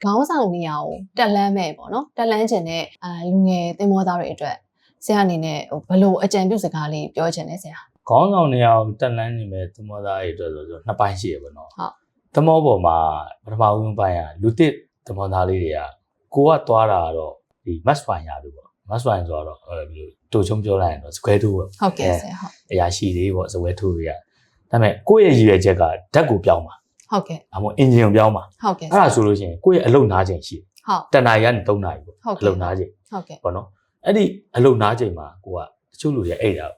ခေါင်းဆောင်နေရအောင်တက်လန်းမဲ့ပေါ့နော်တက်လန်းခြင်းနဲ့လူငယ်သင်္ဘောသားတွေအတွက်ဆရာအနေနဲ့ဘယ်လိုအကြံပြုစကားလေးပြောချင်လဲဆရာခေါင်းဆောင်နေရအောင်တက်လန်းနေမဲ့သင်္ဘောသားတွေအတွက်ဆိုနှစ်ပိုင်းရှိရပါတော့ဟုတ်သင်္ဘောပေါ်မှာပထမဦးပိုင်းကလူတစ်သင်္ဘောသားလေးတွေကကိုကသွားတာတော့ဒီ mass fine ရတယ်ပေါ့ mass fine ဆိုတော့တူချုံပြောလိုက်ရင်တော့စကွဲထိုးပေါ့ဟုတ်ကဲ့ဆရာဟုတ်အရာရှိတွေပေါ့စကွဲထိုးတွေကဒါပေမဲ့ကိုယ့်ရဲ့ရည်ရွယ်ချက်ကဓာတ်ကိုပြောင်းပါဟုတ်ကဲ့အမို့အင်ဂျင်ကိုပြောင်းပါဟုတ်ကဲ့အဲ့ဒါဆိုလို့ရှိရင်ကိုယ့်ရဲ့အလုပ်နားချိန်ရှိဟုတ်တနာရီကနေ3နာရီပေါ့အလုပ်နားချိန်ဟုတ်ကဲ့ပေါ့နော်အဲ့ဒီအလုပ်နားချိန်မှာကိုကတချို့လူတွေအိတ်တာဟုတ်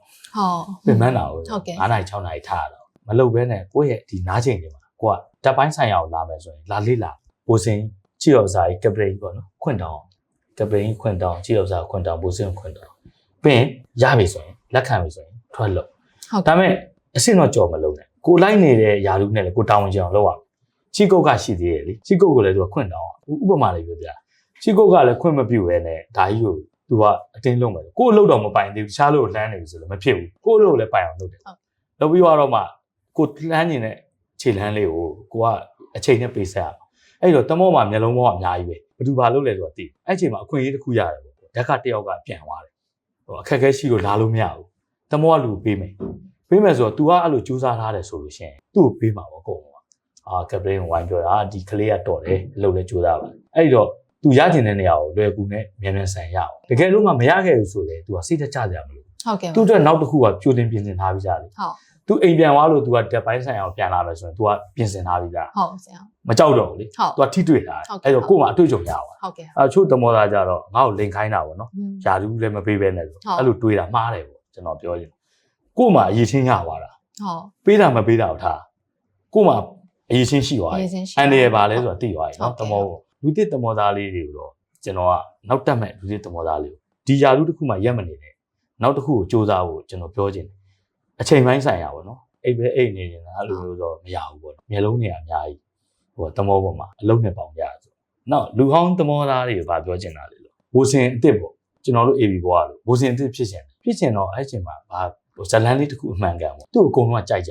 ပြင်မှန်းတာကိုဟုတ်ကဲ့9နာရီ6နာရီထားရတော့မလုပ်ဘဲနဲ့ကိုယ့်ရဲ့ဒီနားချိန်တွေမှာကိုကတက်ပိုင်းဆိုင်ရာကိုလာမယ်ဆိုရင်လာလေ့လာပိုစင်ချီယောစာကြီးကပရိပေါ့နော်ခွင့်တောင်းကပရိခွင့်တောင်းချီယောစာခွင့်တောင်းပိုစင်ခွင့်တောင်းပြီးရပြီဆိုရင်လက်ခံပြီဆိုရင်ထွက်လို့ဟုတ်ဒါပေမဲ့အဆင့်တော့ကြော်မလုပ်နဲ့ကိုလိုက်နေတဲ့ယာလူနဲ့လေကိုတောင်းဝင်ကြအောင်လုပ်ရမယ်ချီကုတ်ကရှိသေးတယ်လေချီကုတ်ကိုလည်းသူကခွင့်တောင်းဥပမာလေးပြောပြချီကုတ်ကလည်းခွင့်မပြုဘဲနဲ့ဒါကြီးကိုသူကအတင်းလုံးမယ်ကို့အလုပ်တော့မပိုင်သေးဘူးတခြားလို့လှမ်းနေပြီဆိုတော့မဖြစ်ဘူးကို့အလုပ်လည်းပိုင်အောင်လုပ်တယ်လုပ်ပြီးတော့မှကိုလှမ်းနေတဲ့ခြေလှမ်းလေးကိုကိုကအချိန်နဲ့ပေးဆက်ရအောင်အဲ့တော့တမောမှာမျက်လုံးပေါင်းအများကြီးပဲဘယ်သူဘာလုပ်လဲဆိုတော့သိအဲ့ချိန်မှာအခွင့်အရေးတစ်ခုရတယ်ပေါ့ဓာတ်ကတယောက်ကပြန်သွားတယ်အခက်အခဲရှိလို့လာလို့မရဘူးတမောကလူပေးမယ်ဆိုတော့ तू ကအဲ့လိုကြိုးစားထားတယ်ဆိုလို့ရှိရင်သူ့ကိုပေးမှာပေါ့အကုန်လုံးကပရိန်ဝိုင်းပြောတာဒီကလေးကတော့တယ်အလုပ်လည်းကြိုးစားပါအဲ့တော့ तू ရကျင်တဲ့နေရာကိုလွယ်ကူနဲ့မြန်မြန်ဆန်ရအောင်တကယ်လို့မှမရခဲ့ဘူးဆိုလေ तू ကစိတ်တကြကြမလို့ဟုတ်ကဲ့သူ့အတွက်နောက်တစ်ခုကကြိုတင်ပြင်ဆင်ထားပြီးကြတယ်ဟုတ် तू အိမ်ပြန်သွားလို့ तू ကတက်ပိုင်းဆိုင်အောင်ပြန်လာမယ်ဆိုရင် तू ကပြင်ဆင်ထားပြီးသားဟုတ်ဆရာမကြောက်တော့ဘူးလေ तू ကထိတွေ့တာအဲ့တော့ကို့မှာအတွေ့အကြုံရအောင်ဟုတ်ကဲ့ချို့တမောသားကြတော့ငါ့ကိုလိန်ခိုင်းတာပေါ့နော်ယာတူးလည်းမပေးဘဲနဲ့ဆိုအဲ့လိုတွေးတာမှားတယ်ပေါ့ကျွန်တော်ပြောရင်ကို့မှာအရေးချင်းရသွားတာဟုတ်ပေးတာမပေးတာကိုထားကို့မှာအရေးချင်းရှိသွားတယ်အန်ရယ်ပါလဲဆိုတော့သိသွားပြီနော်တမောလူတစ်တမောသားလေးတွေကိုတော့ကျွန်တော်ကနောက်တက်မဲ့လူတစ်တမောသားလေးကိုဒီယာတူးတစ်ခုမှရက်မနေနဲ့နောက်တစ်ခုကိုစူးစမ်းဖို့ကျွန်တော်ပြောခြင်းအချိန်ပိုင်းဆိုင်ရာပေါ့နော်အိပ်ပဲအိပ်နေနေတာအဲ့လိုမျိုးတော့မရဘူးပေါ့မျက်လုံးတွေအများကြီးဟိုတမောပေါ်မှာအလုံးနဲ့ပေါင်ကြဆိုနောက်လူဟောင်းတမောသားတွေကိုဗာပြောချင်တာလေလို့ဘိုးစင်အစ်စ်ပေါ့ကျွန်တော်တို့ AB ဘွားလို့ဘိုးစင်အစ်စ်ဖြစ်ချင်တော့အဲ့ချိန်မှာဗာဇလန်းလေးတစ်ခုအမှန်ကန်ပေါ့သူ့အကုန်လုံးကကြိုက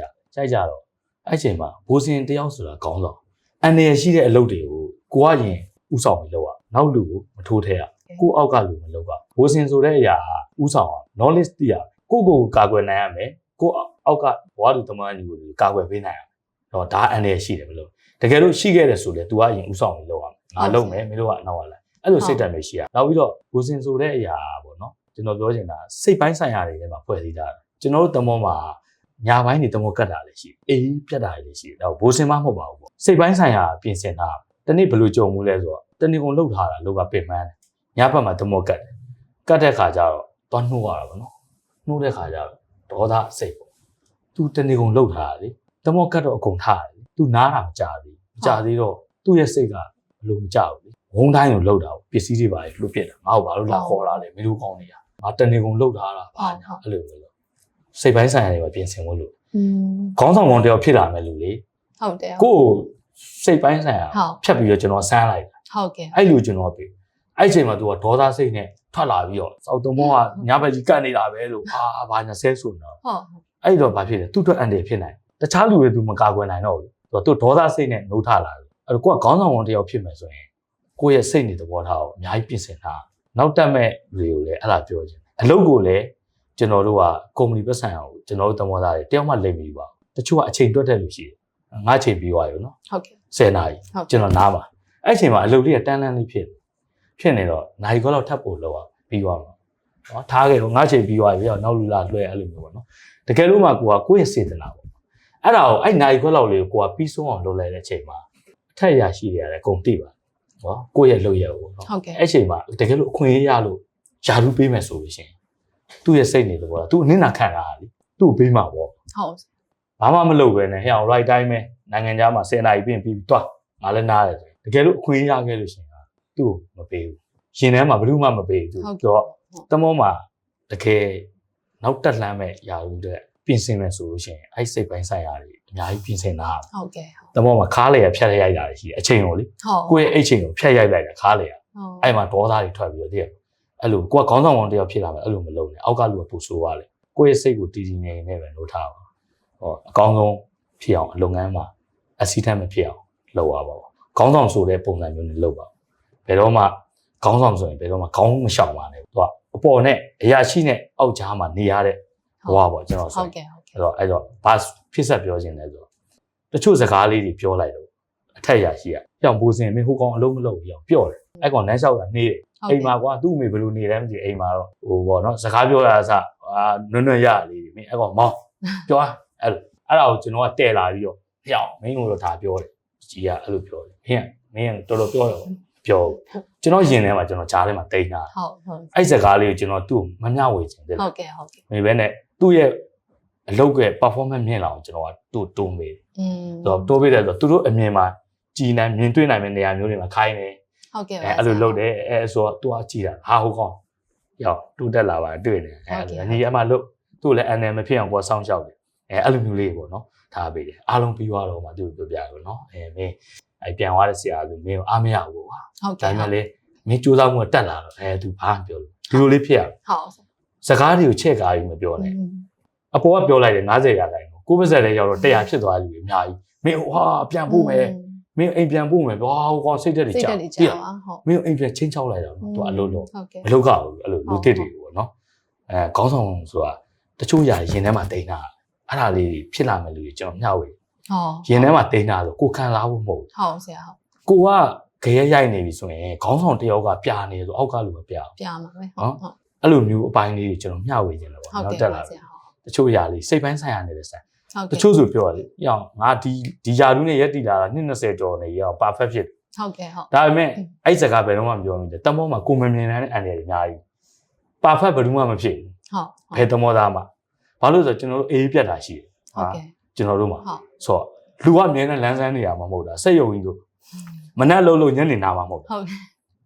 ်ကြတော့အဲ့ချိန်မှာဘိုးစင်တယောက်ဆိုတာခေါင်းဆောင်အန်ရယ်ရှိတဲ့အလုပ်တွေကိုကိုကရင်ဥဆောင်ပြီးလုပ်ရနောက်လူကိုမထိုးထဲရကိုအောက်ကလူမလုပ်ရဘိုးစင်ဆိုတဲ့အရာဥဆောင်အောင် knowledge သိရကိုကာကွယ်နိုင်ရမယ်ကိုအောက်ကဘွားသူတမန်ကြီးကိုကာကွယ်ပေးနိုင်ရတော့ဒါအန်ရယ်ရှိတယ်မလို့တကယ်လို့ရှိခဲ့တယ်ဆိုလေ तू ကရင်ဥဆောင်ပြီးလုပ်ရမယ်ငါလုပ်မယ်မင်းတို့ကနောက်လာအဲ့လိုစိတ်ဓာတ်မျိုးရှိရနောက်ပြီးတော့ဘိုးစင်ဆိုတဲ့အရာပေါ့နော်ကျွန်တော်ပြောချင်တာစိတ်ပိုင်းဆိုင်ရာတွေထဲမှာဖွဲ့စည်းထားတာကျွန်တော်တို့တမောမှာညာပိုင်းတွေတမောကတ်တာလည်းရှိအေးပြတ်တာလည်းရှိတော့ဘိုးစင်မမဟုတ်ပါဘူးပေါ့စိတ်ပိုင်းဆိုင်ရာပြင်ဆင်တာတနေ့ဘယ်လိုကြုံမှုလဲဆိုတော့တနေ့ကုန်လှုပ်ထားတာလောကပင်ပန်းညဘက်မှာတမောကတ်တဲ့ခါကျတော့သွားနှိုးရတာပေါ့နော်နှိုးတဲ့ခါကျတော့ဒေါသစိတ်ပေါ့သူတနေ့ကုန်လှုပ်ထားတာလေတမောကတ်တော့အကုန်ထားတယ်သူနားတာမကြသေးတော့သူ့ရဲ့စိတ်ကဘလို့မကြဘူးလေဝုန်းတိုင်းကိုလှုပ်တာပစ္စည်းတွေပါလေလွတ်ပြစ်တာငါ့ကိုဘာလို့လာခေါ်တာလဲမင်းတို့ကောင်းနေတာငါတနေ့ကုန်လှုပ်ထားတာဘာညာအဲ့လိုမျိုးစိတ်ပိုင်းဆိုင်ရာတွေပြင်ဆင်ဖို့လို့ခေါင်းဆောင်ကောင်တယောက်ဖြစ်လာမယ်လူလေဟုတ်တယ်ကိုစိတ်ပိုင်းဆိုင်ရာဖြတ်ပြီးတော့ကျွန်တော်ဆန်းလိုက်တာဟုတ်ကဲ့အဲ့လိုကျွန်တော်ပြီအဲ့ချိန်မှာ तू ကဒေါသစိတ်နဲ့ထွက်လာပြီးတော့စောက်တုံးမောကညဘက်ကြီးကတ်နေတာပဲလို့ဘာညာဆဲဆိုနေတော့ဟုတ်အဲ့တော့ဘာဖြစ်လဲသူ့အတွက်အန်တယ်ဖြစ်နိုင်တခြားလူတွေ तू မကာကွယ်နိုင်တော့ဘူးသူဒေါသစိတ်နဲ့နှိုးထလာတယ်အဲ့တော့ကိုကခေါင်းဆောင်ကောင်တယောက်ဖြစ်မယ်ဆိုရင်ကိုရဲ့စိတ်နေသဘောထားကိုအများကြီးပြင်ဆင်ထားနောက်တက်မဲ့လူတွေကိုလည်းအဲ့ဒါပြောချင်တယ်အလုပ်ကိုလည်းကျွန်တော်တို့ကကုမ္ပဏီပတ်ဆိုင်အောင်ကျွန်တော်တို့တမောသားတွေတယောက်မှလိမ့်ပြီးပါတချို့ကအချိန်တွက်တဲ့လူရှိတယ်ငါအချိန်ပြီးသွားရောနော်ဟုတ်ကဲ့10နာရီကျွန်တော်နားပါအဲ့ချိန်မှာအလုပ်လေးကတန်းတန်းလေးဖြစ်နေတော့နိုင်ခွက်လောက်ထပ်ဖို့လောက်အောင်ပြီးသွားမှာနော်ထားခဲ့တော့ငါအချိန်ပြီးသွားပြီရောနောက်လူလာလွှဲအဲ့လိုမျိုးပေါ့နော်တကယ်လို့မှကိုယ့်ရဲ့စေတနာပေါ့အဲ့ဒါကိုအဲ့နိုင်ခွက်လောက်လေးကိုပြီးဆုံးအောင်လုပ်လိုက်တဲ့အချိန်မှာအထက်ရရှိရတယ်အကုန်သိပါနော်ကိုယ့်ရဲ့လုပ်ရပေါ့နော်အဲ့ချိန်မှာတကယ်လို့အခွင့်အရေးရလို့ယာတူးပေးမယ်ဆိုလို့ရှိရင်သူ့ရဲ့စိတ်နေလို့ပေါ့သူအနစ်နာခံတာလေသူ့ပေးမှာပေါ့ဟုတ်ဘာမှမလုပ်ပဲနဲ့ဟဲ့အောင် right time ပဲနိုင်ငံခြားမှာ10နာရီပြင်ပြီးသွားငါလည်းနားတယ်တကယ်လို့အခွင့်အရေးရခဲ့လို့ရှိရင်သူ့မပေးဘူးရှင်ထဲမှာဘယ်သူမှမပေးဘူးသူတော့တမောမှာတကယ်နောက်တက်လှမ်းမဲ့ယာတူးတဲ့ပြင်ဆင်မယ်ဆိုလို့ရှိရင်အဲ့စိတ်ပိုင်းဆိုင်ရာတွေအများကြီးပြင်ဆင်တာဟုတ်ကဲ့တမောမှာခါးလေရဖြတ်ရိုက်တာရှိတယ်အချိန်ကိုလေကိုယ့်ရဲ့အိတ်ချိန်ကိုဖြတ်ရိုက်လိုက်တာခါးလေရအဲ့မှာဒေါသတွေထွက်ပြီးတော့တည်းအဲ့လိုကိုကခေါင်းဆောင်ကောင်တယောက်ဖြစ်လာမယ်အဲ့လိုမလုပ်နဲ့အောက်ကလူကပူဆိုးသွားတယ်ကိုယ့်ရဲ့စိတ်ကိုတည်တည်ငြိမ်နေပဲလို့ထားပါဟောအကောင်းဆုံးဖြစ်အောင်လုပ်ငန်းမှာအစီအတန်းမဖြစ်အောင်လုပ်ရပါဘူး ခေါင်းဆောင်ဆိုတဲ့ပုံစံမျိုးနဲ့လုပ်ပါဘယ်တော့မှခေါင်းဆောင်ဆိုရင်ဘယ်တော့မှခေါင်းမရှောင်ပါနဲ့သူကအပေါ်နဲ့အရာရှိနဲ့အောက်ကြားမှာနေရတဲ့ဘဝပေါ့ကျွန်တော်ဆိုအဲ့တော့ဘာဖြစ်ဆက်ပြောခြင်းလဲဆိုတော့တချို့စကားလေးတွေပြောလိုက်တော့အထက်ရရှိရပြောင်းပူစင်မင်းဟိုကောင်အလုံးမလုံးဘူးပြောပြောတယ်အဲ့ကောင်လမ်းလျှောက်တာနေတယ်အိမ်မှာကွာသူ့အမေဘယ်လိုနေလဲမသိအိမ်မှာတော့ဟိုပေါ့နော်စကားပြောတာအစနွတ်ရလေးမင်းအဲ့ကောင်မောင်းပြောအဲ့ဒါကိုကျွန်တော်ကတဲ့လာပြီးတော့ဖျောက်မင်းတို့တော့ဒါပြောတယ်ကြီးကအဲ့လိုပြောတယ်မင်းတော်တော်ပြောတယ်ပြောကျွန်တော်ရင်ထဲမှာကျွန်တော်ကြားထဲမှာတိတ်နေတာဟုတ်အဲ့စကားလေးကိုကျွန်တော်သူ့မမျှဝေချင်တယ်ဟုတ်ကဲ့မင်းပဲနဲ့သူ့ရဲ့အလုပ်က performance မြင်လာအောင်ကျွန်တော်ကသူ့တိုးမေးဆိုတော့တိုးပေးတယ်ဆိုတော့သူတို့အမြင်မှာကြည်နိုင်မြင်တွေ့နိုင်မယ့်နေရာမျိုးတွေမှာခိုင်းတယ်ဟုတ်ကဲ့အဲ့လိုလုပ်တယ်ဆိုတော့သူကကြည်တာဟာဟုတ်ကောင်းရောက်တိုးတက်လာပါတွေ့တယ်အဲ့ညီအမလို့သူ့လည်းအန်နယ်မဖြစ်အောင်ကိုစောင့်ရှောက်တယ်အဲ့လိုမျိုးလေးပေါ့နော်ထားပေးတယ်အားလုံးပြီးသွားတော့မှသူ့ကိုပြောပြတယ်နော်မင်းပြန်သွားတဲ့ဆရာကမင်းကိုအားမရဘူးကွာဟုတ်ကဲ့ဒါမှလည်းမင်းစူးစမ်းမှုတက်လာတော့သူဘာမှပြောလို့ဒီလိုလေးဖြစ်ရဟုတ်စကားတွေကိုချက်ကားပြီးမပြောနဲ့အပေါ်ကပြောလိုက်တယ်90ရာခိုင်နှုန်းကိုယ်ပါဇက်လေးရောက်တော့100ဖြစ်သွားပြီအများကြီးမင်းဟာပြန်ပို့မယ်မင်းအိမ်ပြန်ပို့မယ်ဘာဟိုကောင်စိတ်တက်တွေကြောက်ဟုတ်မင်းအိမ်ပြန်ချင်းချောက်လိုက်တော့သူအလုံးလုံးမလုပ်ကြဘူးအဲ့လိုလူတစ်တွေပေါ့နော်ခေါင်းဆောင်ဆိုတာတချို့ຢာရင်ထဲမှာတိန်းတာအဲ့ဒါလေးဖြစ်လာမယ်လို့ကျွန်တော်မျှဝေရင်ထဲမှာတိန်းတာဆိုကိုခံလာဖို့မဟုတ်ဟုတ်ဆရာဟုတ်ကိုကခဲရိုက်နေပြီဆိုရင်ခေါင်းဆောင်တယောက်ကပြနေဆိုအောက်ကလူမပြဘူးပြမှာပဲဟုတ်အဲ့လိုမျိုးအပိုင်းလေးတွေကျွန်တော်မျှဝေခြင်းလို့ပေါ့နောက်တက်လာတယ်တချို့ຢာလေးစိတ်ပိုင်းဆိုင်ရာနေတဲ့ဆိုင်တချို့ဆိုပြောတယ်။ရောက်ငါဒီယာတူးနဲ့ရက်တီလာတာ20ကျော်နေရောက် perfect ဖြစ်ဟုတ်ကဲ့ဟုတ်ဒါပေမဲ့အဲ့စကားဘယ်တော့မှမပြောမိတယ်။တမောမှာကိုမမြင်နိုင်တဲ့အန်ရည်အများကြီး perfect ဘယ်သူမှမဖြစ်ဘူး။ဟုတ်ဘယ်တမောသားမှာဘာလို့ဆိုတော့ကျွန်တော်တို့အေးပြတ်တာရှိတယ်။ဟုတ်ကဲ့ကျွန်တော်တို့မှာဆိုတော့လူကမြင်တဲ့လမ်းစမ်းနေရမှာမဟုတ်တာစိတ်ယုံကြီးတို့မနှက်လုံးညနေနာမှာမဟုတ်ဟုတ်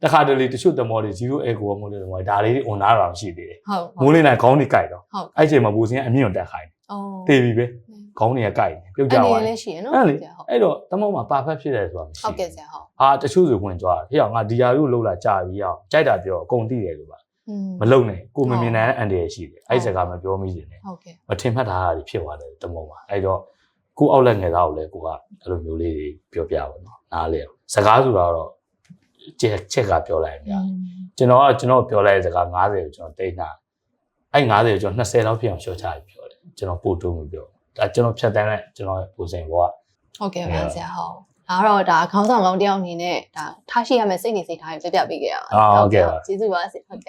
တခါတလေတချို့တမောတွေ0 echo မဟုတ်တဲ့တမောဒါလေးတွေ on နာတာရှိသေးတယ်။မိုးလေးနိုင်ခေါင်းတွေကြိုက်တော့အဲ့ချိန်မှာဘူစင်းအမြင့်ကိုတက်ခိုင်းတယ်။တေးပြီပဲ။ခေါင်းတွေကကြိုက်တယ်ပြုတ်ကြသွားတယ်ရှိရနော်အဲ့တော့တမောမှာ perfect ဖြစ်တယ်ဆိုတာမရှိဟုတ်ကဲ့ဆရာဟုတ်ဟာတချို့ဆိုဝင်ကြွားတယ်ဟေ့အောင်ငါဒီယာရုလောက်လာကြာပြီးအောင်ကြိုက်တာပြောအကုန်သိတယ်လို့ပါမလုံနဲ့ကိုမမြင်နိုင်တဲ့အန်တရရှိတယ်အဲ့စကားမပြောမိစေနဲ့ဟုတ်ကဲ့မထင်မှတ်တာတွေဖြစ်သွားတယ်တမောမှာအဲ့တော့ကိုအောက်လက်ငယ်သားကိုလည်းကိုကအဲ့လိုမျိုးလေးတွေပြောပြပါတော့နားလေစကားဆိုတာတော့ချက်ကပြောလိုက်အများကျွန်တော်ပြောလိုက်တဲ့စကား90ကိုကျွန်တော်တိတ်နာအဲ့90ကိုကျွန်တော်20လောက်ဖြစ်အောင်ရှော့ချပြီးပြောတယ်ကျွန်တော်ပို့တိုးမှုပြောဒါကျွန်တော်ဖြတ်တန်းတဲ့ကျွန်တော်ပုံစံဘောကဟုတ်ကဲ့ပါဆရာဟုတ်ဒါကတော့ဒါခေါင်းဆောင်ကောင်းတယောက်အနေနဲ့ဒါထားရှိရမယ့်စိတ်နေစိတ်ထားတွေပြပြပေးခဲ့ရပါတယ်ဟုတ်ကဲ့ပါကျေးဇူးပါဆရာဟုတ်ကဲ့